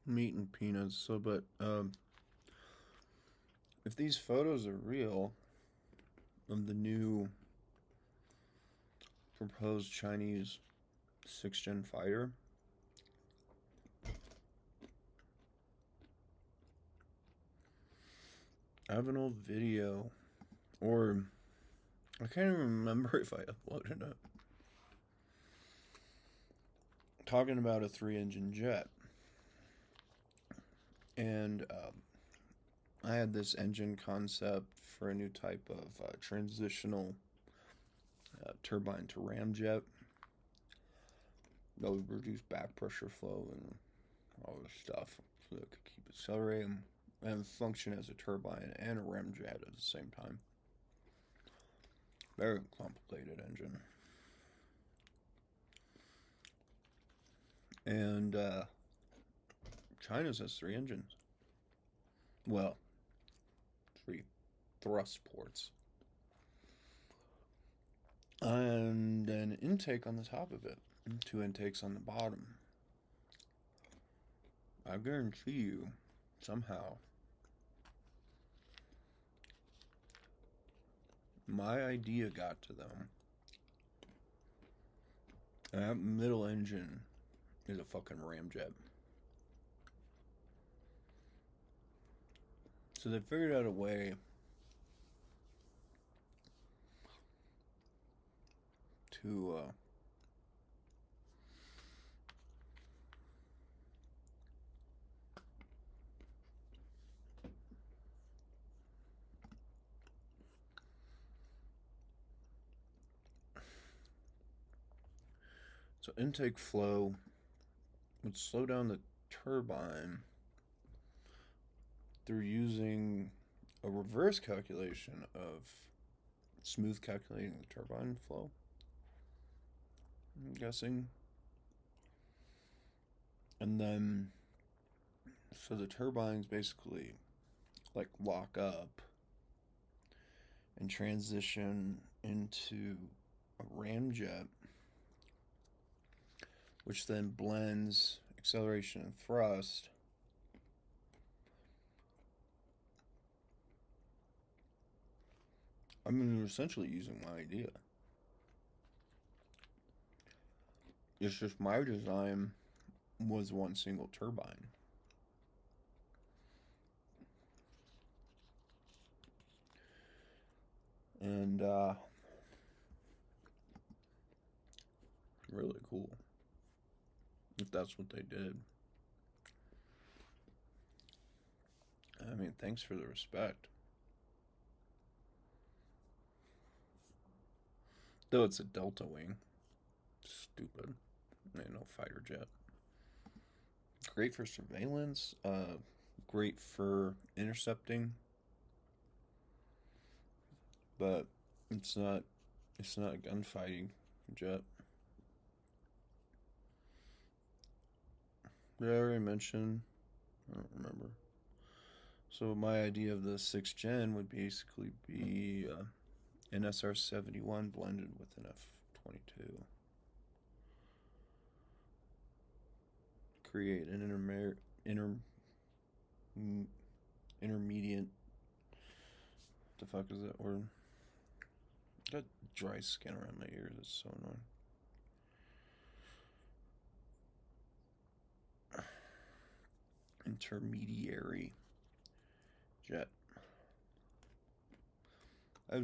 meat and peanuts. So, but if these photos are real of the new proposed Chinese sixth gen fighter, I have an old video, or I can't even remember if I uploaded it, talking about a three engine jet. And I had this engine concept for a new type of transitional turbine to ramjet that would reduce back pressure flow and all this stuff so it could keep accelerating and function as a turbine and a ramjet at the same time. Very complicated engine. And China's has three engines. Well, three thrust ports. And an intake on the top of it, and two intakes on the bottom. I guarantee you, somehow, my idea got to them. And that middle engine is a fucking ramjet. So they figured out a way to so intake flow would slow down the turbine through using a reverse calculation of smooth calculating the turbine flow. I'm guessing. And then, so the turbines basically like lock up and transition into a ramjet, which then blends acceleration and thrust. I mean, you're essentially using my idea. It's just my design was one single turbine. And really cool if that's what they did. I mean, thanks for the respect. Though it's a Delta Wing. Stupid. Ain't no fighter jet. Great for surveillance. Great for intercepting. But it's not. It's not a gunfighting jet. Did I already mention? I don't remember. So my idea of the 6th gen would basically be an SR-71 blended with an F-22. Create an intermediate. The fuck is that word? Got dry skin around my ears. It's so annoying. Intermediary jet. A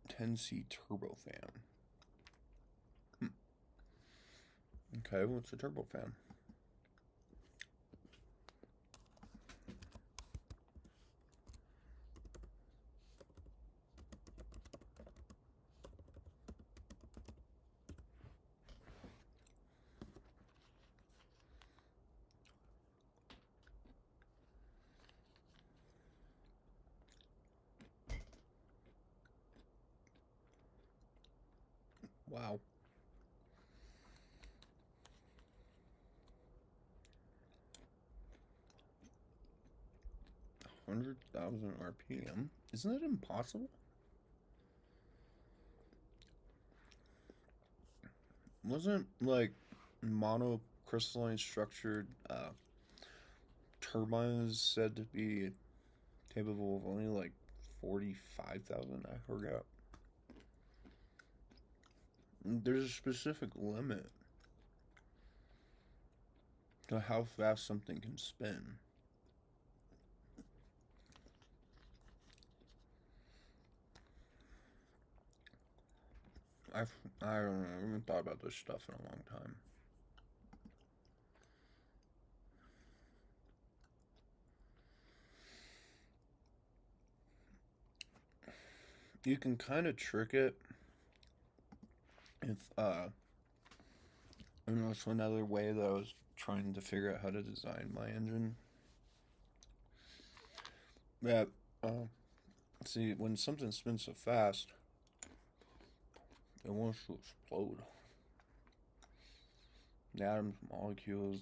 10C turbofan. Okay, what's a turbofan? Wow. 100,000 RPM? Isn't that impossible? Wasn't like monocrystalline structured turbine is said to be capable of only like 45,000. I forgot. There's a specific limit to how fast something can spin. I don't know. I haven't thought about this stuff in a long time. You can kind of trick it if and that's another way that I was trying to figure out how to design my engine. That see, when something spins so fast, it wants to explode. The atoms, molecules,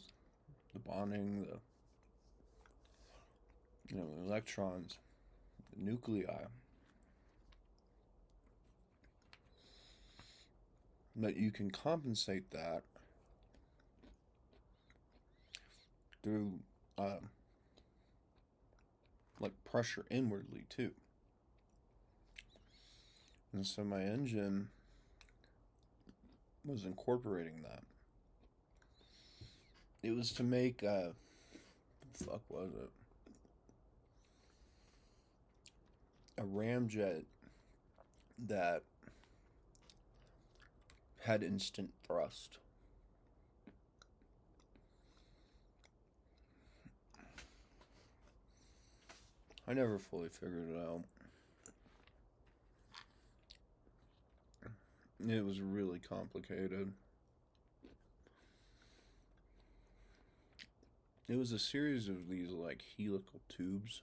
the bonding, the electrons, the nuclei. But you can compensate that through like pressure inwardly too. And so my engine was incorporating that. It was to make what the fuck was it? A ramjet that had instant thrust. I never fully figured it out. It was really complicated. It was a series of these like helical tubes.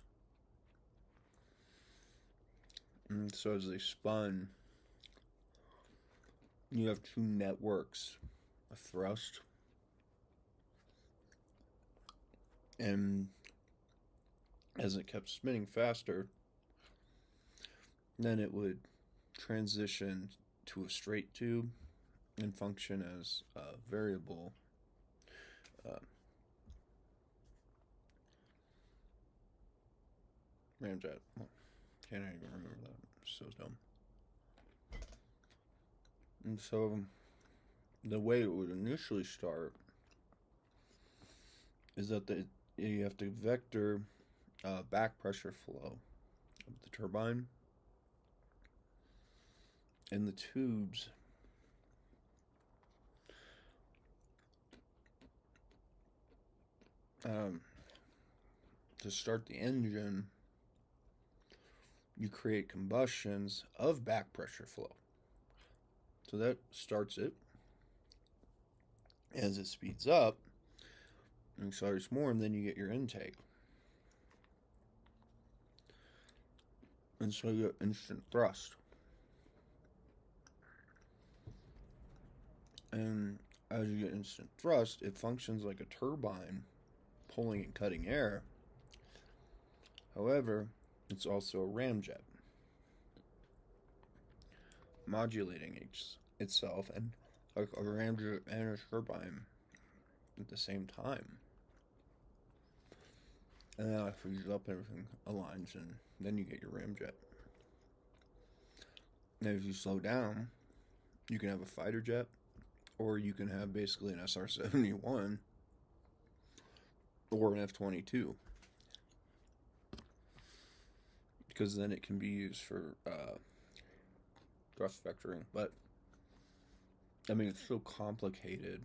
And so as they spun, you have two networks of thrust. And as it kept spinning faster, then it would transition to a straight tube and function as a variable ramjet. Can't even remember that. It's so dumb. And so the way it would initially start is that you have to vector back pressure flow of the turbine, and the tubes to start the engine, you create combustions of back pressure flow. So that starts it. As it speeds up, and accelerates more, and then you get your intake. And so you get instant thrust. And as you get instant thrust, it functions like a turbine pulling and cutting air. However, it's also a ramjet modulating itself and like a ramjet and a turbine at the same time. And then it freezes up, everything aligns, and then you get your ramjet. And if you slow down, you can have a fighter jet, or you can have basically an SR-71 or an F-22. Because then it can be used for thrust vectoring. But, I mean, it's so complicated.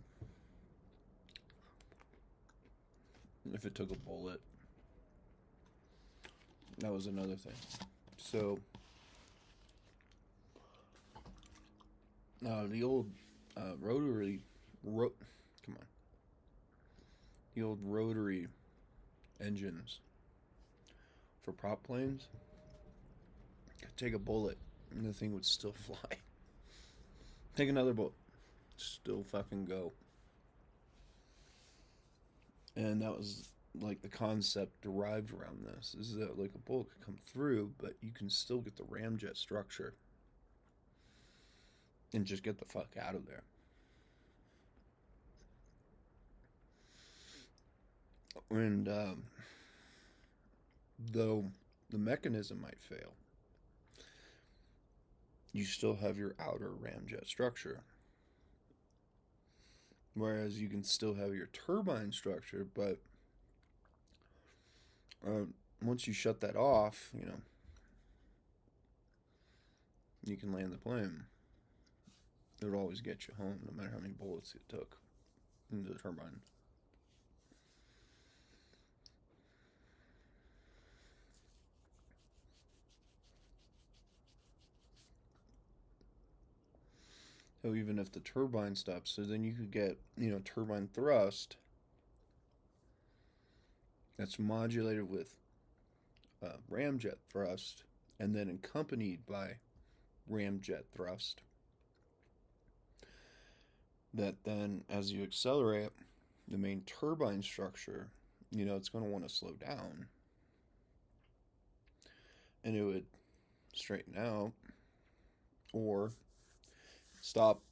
If it took a bullet, that was another thing. So, the old the old rotary engines for prop planes could take a bullet and the thing would still fly. Take another bullet, still fucking go. And that was like the concept derived around this, is that like a bullet could come through, but you can still get the ramjet structure and just get the fuck out of there. And though the mechanism might fail, you still have your outer ramjet structure. Whereas you can still have your turbine structure, but uh, once you shut that off, you can land the plane. It would always get you home, no matter how many bullets it took into the turbine. So even if the turbine stops, so then you could get, turbine thrust that's modulated with ramjet thrust and then accompanied by ramjet thrust. That then, as you accelerate, the main turbine structure, it's going to want to slow down. And it would straighten out or stop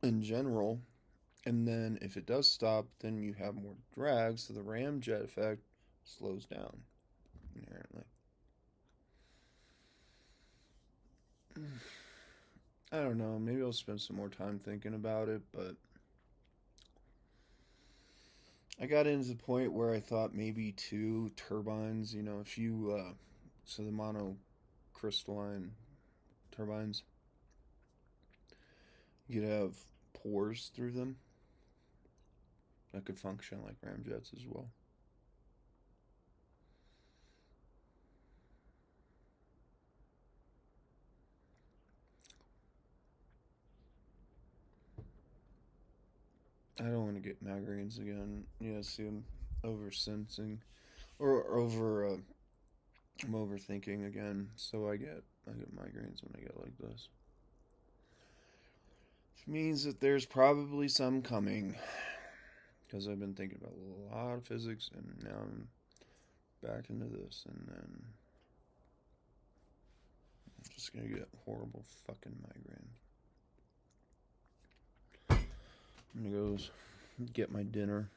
in general. And then if it does stop, then you have more drag, so the ramjet effect slows down inherently. I don't know. Maybe I'll spend some more time thinking about it, but I got into the point where I thought maybe two turbines, if you, so the monocrystalline turbines, you could have pores through them that could function like ramjets as well. I don't want to get migraines again. See, I'm over sensing or over. I'm overthinking again, so I get migraines when I get like this. Which means that there's probably some coming, because I've been thinking about a lot of physics, and now I'm back into this, and then I'm just gonna get horrible fucking migraine. I'm gonna go get my dinner.